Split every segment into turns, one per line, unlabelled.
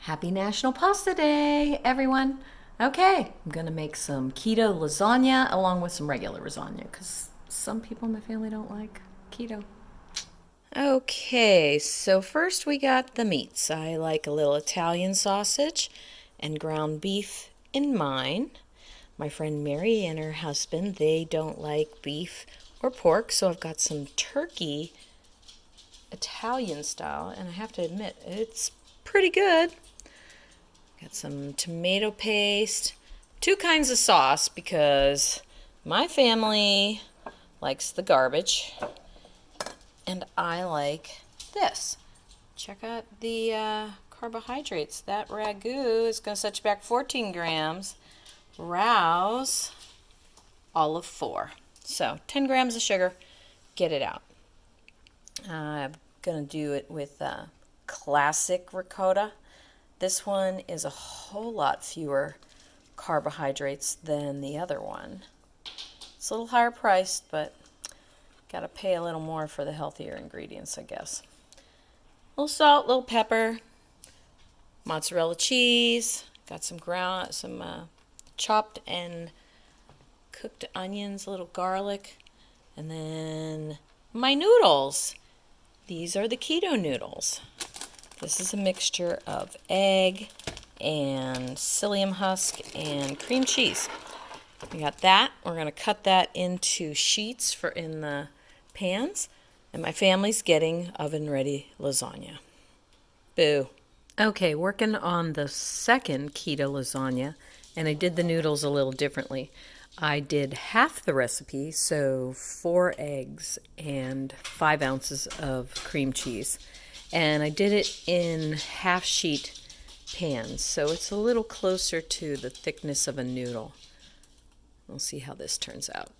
Happy National Pasta Day, everyone. Okay, I'm gonna make some keto lasagna along with some regular lasagna because some people in my family don't like keto. Okay, so first we got the meats. I like a little Italian sausage and ground beef in mine. My friend Mary and her husband, they don't like beef or pork, so I've got some turkey Italian style, and I have to admit, it's pretty good. Got some tomato paste, two kinds of sauce because my family likes the garbage and I like this. Check out the carbohydrates. That ragu is going to set you back 14 grams. Rouse, all of 4. So 10 grams of sugar, get it out. I'm going to do it with classic ricotta. This one is a whole lot fewer carbohydrates than the other one. It's a little higher priced, but got to pay a little more for the healthier ingredients, I guess. A little salt, a little pepper, mozzarella cheese, got some chopped and cooked onions, a little garlic, and then my noodles. These are the keto noodles. This is a mixture of egg and psyllium husk and cream cheese. We got that. We're going to cut that into sheets for in the pans. And my family's getting oven-ready lasagna. Boo. Okay, working on the second keto lasagna, and I did the noodles a little differently. I did half the recipe, so 4 eggs and 5 ounces of cream cheese. And I did it in half sheet pans, so it's a little closer to the thickness of a noodle. We'll see how this turns out.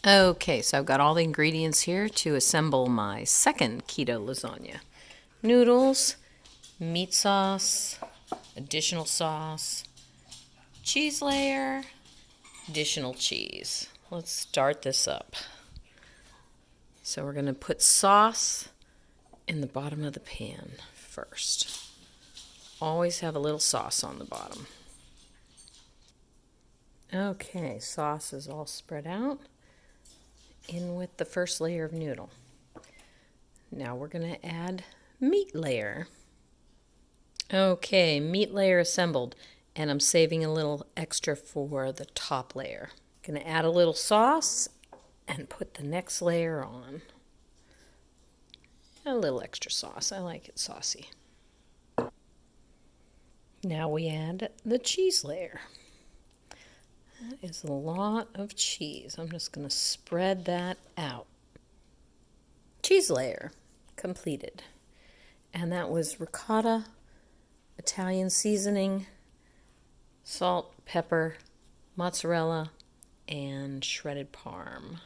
Okay, so I've got all the ingredients here to assemble my second keto lasagna. Noodles, meat sauce, additional sauce, cheese layer, additional cheese. Let's start this up. So we're going to put sauce in the bottom of the pan first. Always have a little sauce on the bottom. Okay, sauce is all spread out. In with the first layer of noodle. Now we're going to add meat layer. Okay, meat layer assembled, and I'm saving a little extra for the top layer. Going to add a little sauce and put the next layer on. A little extra sauce. I like it saucy. Now we add the cheese layer. That is a lot of cheese. I'm just going to spread that out. Cheese layer completed. And that was ricotta, Italian seasoning, salt, pepper, mozzarella, and shredded parm.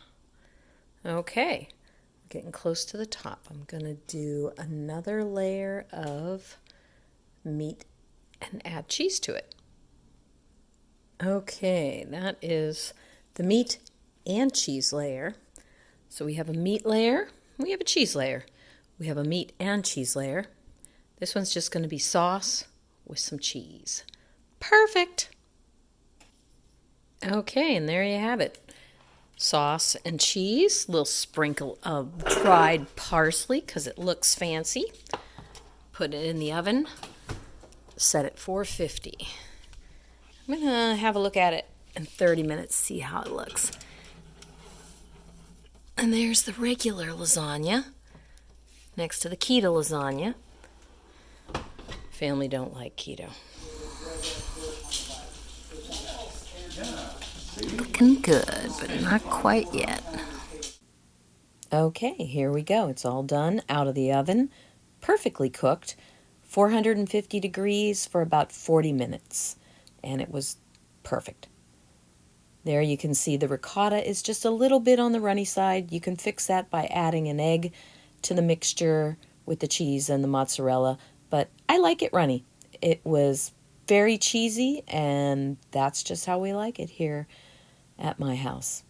Okay. Getting close to the top. I'm going to do another layer of meat and add cheese to it. Okay, that is the meat and cheese layer. So we have a meat layer, we have a cheese layer. We have a meat and cheese layer. This one's just going to be sauce with some cheese. Perfect! Okay, and there you have it. Sauce and cheese, a little sprinkle of dried parsley because it looks fancy. Put it in the oven, set it 450. I'm going to have a look at it in 30 minutes, see how it looks. And there's the regular lasagna next to the keto lasagna. Family don't like keto. Looking good, but not quite yet. Okay, here we go. It's all done, out of the oven, perfectly cooked, 450 degrees for about 40 minutes, and it was perfect. There you can see the ricotta is just a little bit on the runny side. You can fix that by adding an egg to the mixture with the cheese and the mozzarella, but I like it runny. It was very cheesy, and that's just how we like it here at my house.